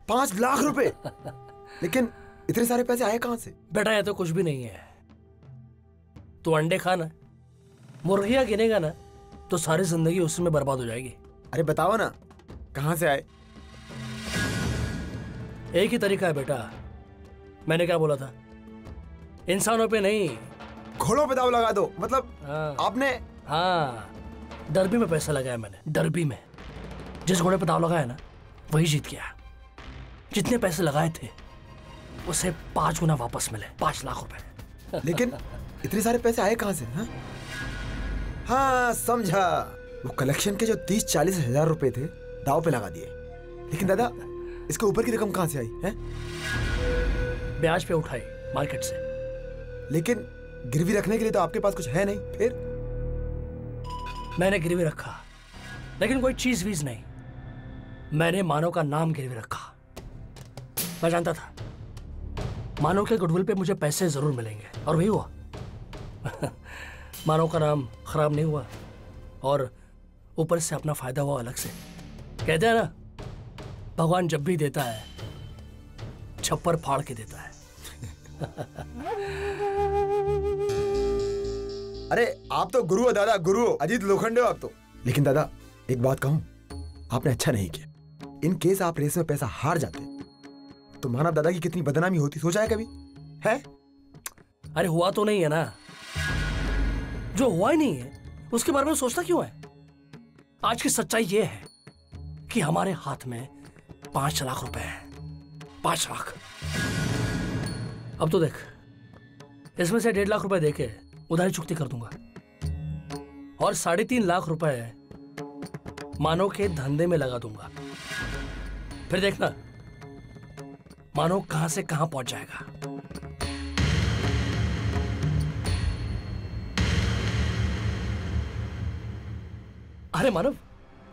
5 लाख रुपए? लेकिन इतने सारे पैसे आए कहां से? बेटा ये तो कुछ भी नहीं है। तू अंडे खाना, मुर्गियां गिनेगा ना तो सारी जिंदगी उसी में बर्बाद हो जाएगी। अरे बताओ ना कहां से आए? एक ही तरीका है बेटा। मैंने क्या बोला था? इंसानों पे नहीं, घोड़ों पे दाव लगा दो। मतलब आपने? हाँ, डरबी में पैसा लगाया मैंने, डरबी में। जिस घोड़े पे दाव लगाया ना वही जीत गया। जितने पैसे लगाए थे उसे 5 गुना वापस मिले, 5 लाख रुपए। लेकिन इतने सारे पैसे आए कहां से? हाँ समझा। वो कलेक्शन के जो 30-40 हजार रुपए थे दाव पे लगा दिए। लेकिन दादा इसके ऊपर की रकम कहां से आई है? ब्याज पे उठाई मार्केट से। लेकिन गिरवी रखने के लिए तो आपके पास कुछ है नहीं। फिर मैंने गिरवी रखा, लेकिन कोई चीज वीज नहीं। मैंने मानव का नाम गिरवी रखा। मैं जानता था मानव के गुडविल पे मुझे पैसे जरूर मिलेंगे, और वही हुआ। मानव का नाम खराब नहीं हुआ और ऊपर से अपना फायदा हुआ अलग से। कहते हैं ना, भगवान जब भी देता है छप्पर फाड़ के देता है। अरे आप तो गुरु हो दादा, गुरु हो, अजीत लोखंडे हो आप तो। लेकिन दादा एक बात कहूं, आपने अच्छा नहीं किया। इन केस आप रेस में पैसा हार जाते तो मानव दादा की कितनी बदनामी होती, सोचा है कभी? है? अरे हुआ तो नहीं है ना। जो हुआ ही नहीं है उसके बारे में सोचता क्यों है? आज की सच्चाई ये है कि हमारे हाथ में 5 लाख रुपए हैं। 5 लाख। अब तो देख, इसमें से 1.5 लाख रुपए देके उधारी चुकती कर दूंगा और 3.5 लाख रुपए मानव के धंधे में लगा दूंगा। फिर देखना मानव कहां से कहां पहुंच जाएगा। अरे मानव,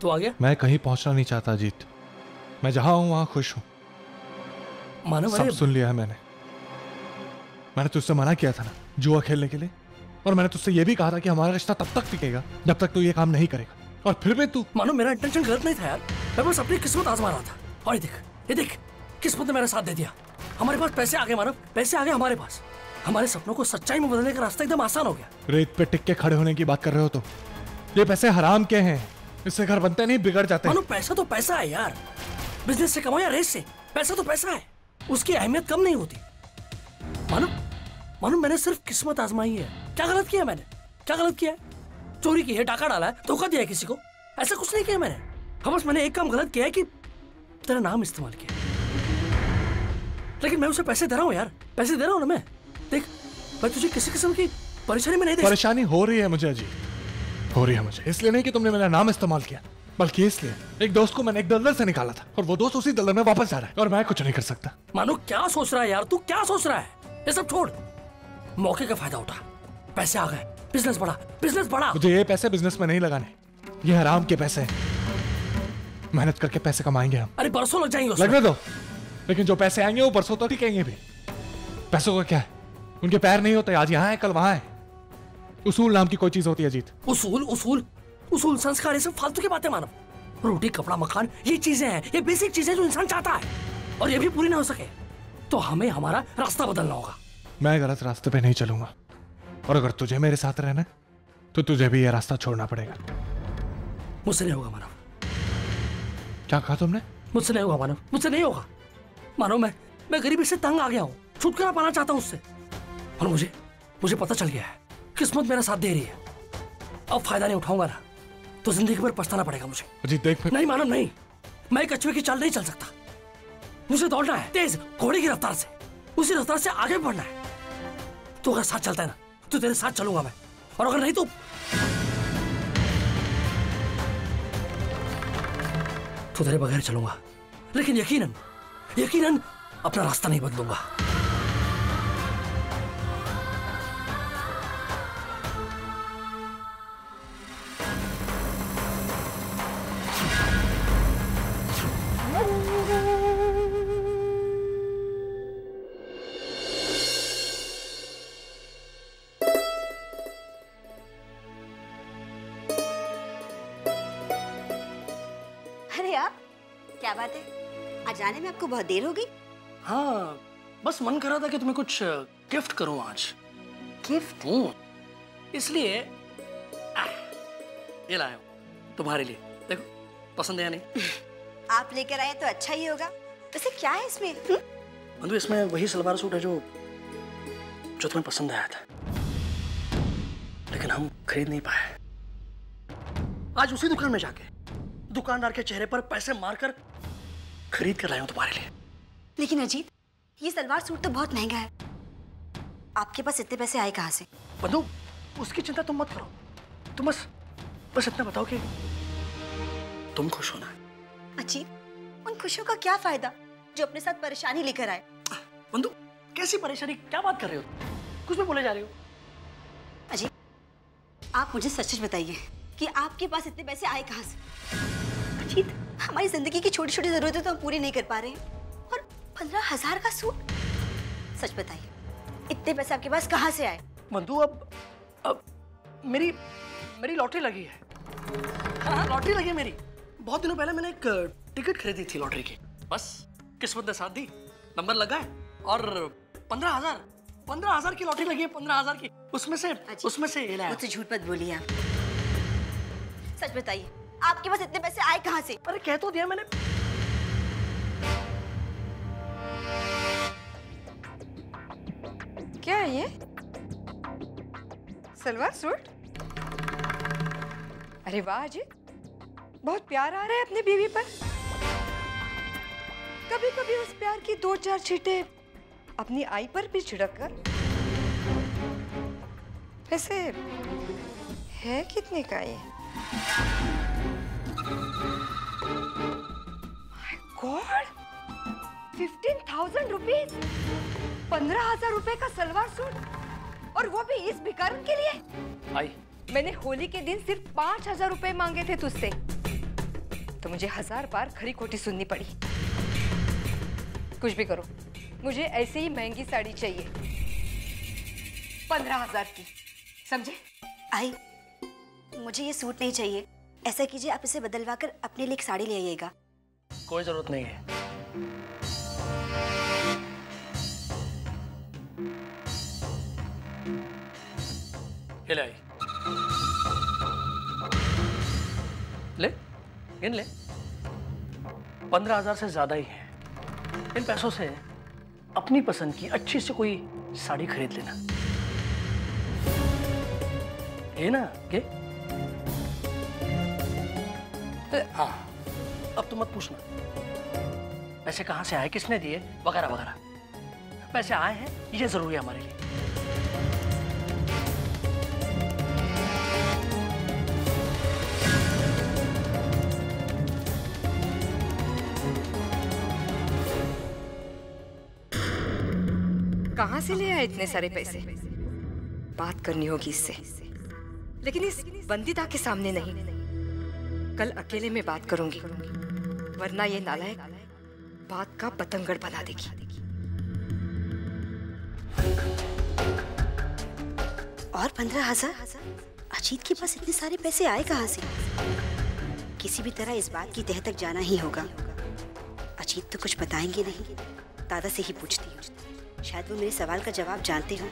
तू आ गया? मैं कहीं पहुंचना नहीं चाहता अजीत। मैं जहां हूं वहां खुश हूं। मानव सब सुन लिया है मैंने तुझसे मना किया था ना जुआ खेलने के लिए, और मैंने तुझसे यह भी कहा था कि हमारा रिश्ता तब तक टिकेगा जब तक तू ये काम नहीं करेगा, और फिर भी तू। मानो मेरा इंटेंशन गलत नहीं था यार, मैं बस अपनी किस्मत आजमा रहा था। और ये देख किस्मत ने मेरा साथ दे दिया। हमारे पास पैसे आ गए मानव, पैसे आ गए हमारे पास। हमारे सपनों को सच्चाई में बदलने का रास्ता एकदम आसान हो गया। रेत पे टिक के खड़े होने की बात कर रहे हो तो ये पैसे हराम के हैं, इससे घर बनते नहीं बिगड़ जाते। मानो पैसा तो पैसा है यार, बिजनेस से कमाओ या रेस से, पैसा तो पैसा है, उसकी अहमियत कम नहीं होती। मानो मैंने सिर्फ किस्मत आजमाई है। क्या गलत किया मैंने? क्या गलत किया? चोरी की है, डाका डाला है, धोखा दिया है किसी को, ऐसा कुछ नहीं किया मैंने। हाँ बस मैंने एक काम गलत किया है कि तेरा नाम इस्तेमाल किया। लेकिन मैं उसे पैसे दे रहा हूँ यार, पैसे दे रहा हूँ ना मैं। देख मैं तुझे किसी किस्म की परेशानी में नहीं देख। परेशानी हो रही है मुझे अजीत, हो रही है मुझे। इसलिए नहीं कि तुमने मेरा नाम इस्तेमाल किया, बल्कि इसलिए एक दोस्त को मैंने एक दलदल से निकाला था और वो दोस्त उसी दलदल में वापस जा रहा है और मैं कुछ नहीं कर सकता। मानो क्या सोच रहा है यार तू, क्या सोच रहा है? ये सब छोड़, मौके का फायदा उठा, पैसे आ गए, बिजनेस बढ़ा, बिजनेस बढ़ा। मुझे ये पैसे बिजनेस में नहीं लगाने, ये हराम के पैसे हैं। मेहनत करके पैसे कमाएंगे हम। अरे बरसों लग जाएंगे उसमें। लगने दो, लेकिन जो पैसे आएंगे वो बरसों तो टिकेंगे भी। पैसों का क्या है, उनके पैर नहीं होते, आज यहाँ है कल वहां है। उसूल नाम की कोई चीज होती है अजीत। उसूल उसूल उसूल संस्कार, ये सब फालतू की बातें मानव। रोटी कपड़ा मकान ये चीजें हैं, ये बेसिक चीजें जो इंसान चाहता है, और ये भी पूरी ना हो सके तो हमें हमारा रास्ता बदलना होगा। मैं गलत रास्ते पे नहीं चलूंगा, और अगर तुझे मेरे साथ रहना है तो तुझे भी यह रास्ता छोड़ना पड़ेगा। मुझसे नहीं होगा मानव। क्या कहा तुमने? मुझसे नहीं होगा मानव, मुझसे नहीं होगा मानव। मैं गरीबी से तंग आ गया हूँ, छुटकारा पाना चाहता हूँ उससे। और मुझे पता चल गया है किस्मत मेरा साथ दे रही है। अब फायदा नहीं उठाऊंगा ना तो जिंदगी भर पछताना पड़ेगा मुझे। अजीत देख, नहीं मानव नहीं, मैं कछुए की चाल नहीं चल सकता। मुझे दौड़ना है तेज घोड़े की रफ्तार से, उसी रफ्तार से आगे बढ़ना है। तो अगर साथ चलता है ना तो तेरे साथ चलूंगा मैं, और अगर नहीं तो तेरे बगैर चलूंगा। लेकिन यकीनन अपना रास्ता नहीं बदलूंगा। अरे यार क्या बात है, बाहर जाने में आपको बहुत देर हो गई। हाँ, बस मन कर रहा था कि तुम्हें कुछ गिफ्ट करूं आज। गिफ्ट? इसलिए ये लाया हूं तुम्हारे लिए। देखो पसंद है या नहीं? आप लेकर आए तो अच्छा ही होगा। वैसे क्या है इसमें? बंधु, इसमें वही सलवार सूट है जो तुम्हें पसंद आया था, लेकिन हम खरीद नहीं पाए। आज उसी दुकान में जाके दुकानदार के चेहरे पर पैसे मारकर खरीद कर लाया हूं तुम्हारे लिए। लेकिन अजीत, ये सलवार सूट तो बहुत महंगा है। आपके पास इतने पैसे आए कहाँ से? बंधु, उसकी चिंता तुम मत करो। तुम बस इतना बताओ कि तुम खुश होना है। अजीत, उन खुशियों का क्या फायदा जो अपने साथ परेशानी लेकर आए? बंधु, कैसी परेशानी? क्या बात कर रहे हो? कुछ भी बोले जा रहे हो। अजीत, आप मुझे सच बताइए कि आपके पास इतने पैसे आए कहाँ से? अजीत, हमारी जिंदगी की छोटी छोटी जरूरतें तो हम पूरी नहीं कर पा रहे हैं, और 15,000 का सूट? सच बताइए, इतने पैसे आपके पास कहाँ से आए? बंधु, अब मेरी लॉटरी लगी है। हाँ, लॉटरी लगी है मेरी। बहुत दिनों पहले मैंने एक टिकट खरीदी थी लॉटरी की। बस किस्मत ने साथ दी, नंबर लगा है और 15,000 की लॉटरी लगी है। 15,000 की। उसमें से ये लाया। मुझसे झूठ मत बोलिए आप। सच बताइए, आपके पास इतने पैसे आए कहाँ से? अरे कह तो दिया मैंने। क्या है ये? सलवार सूट? अरे वाह अजीत, बहुत प्यार आ रहा है अपनी बीवी पर। कभी कभी उस प्यार की 2-4 छींटे अपनी आई पर भी छिड़क कर। वैसे है कितने का ये? My God, 15,000 rupees! 15,000 रुपए का सलवार सूट, और वो भी इस भिखारन के लिए। आई, मैंने होली के दिन सिर्फ 5,000 रुपए मांगे थे तुझसे, तो मुझे 1000 बार खरी खोटी सुननी पड़ी। कुछ भी करो, मुझे ऐसे ही महंगी साड़ी चाहिए, 15,000 की, समझे? आई, मुझे ये सूट नहीं चाहिए। ऐसा कीजिए, आप इसे बदलवा कर अपने लिए एक साड़ी ले आइएगा। कोई जरूरत नहीं है। ये ले आई। ले, गिन ले। 15,000 से ज्यादा ही है। इन पैसों से अपनी पसंद की अच्छी से कोई साड़ी खरीद लेना। ये ना के? हाँ, अब तुम मत पूछना पैसे कहाँ से आए, किसने दिए, वगैरह वगैरह। पैसे आए हैं, ये जरूरी है हमारे लिए। कहाँ से ले आए इतने सारे पैसे? बात करनी होगी इससे, लेकिन इस बंदीदा के सामने नहीं। कल अकेले में बात करूंगी, वरना ये नालायक बात का पतंगड़ बना देगी। और 15,000? अजीत के पास इतने सारे पैसे आए कहाँ से? किसी भी तरह इस बात की तह तक जाना ही होगा। अजीत तो कुछ बताएंगे नहीं, दादा से ही पूछती हूँ। शायद वो मेरे सवाल का जवाब जानते हो।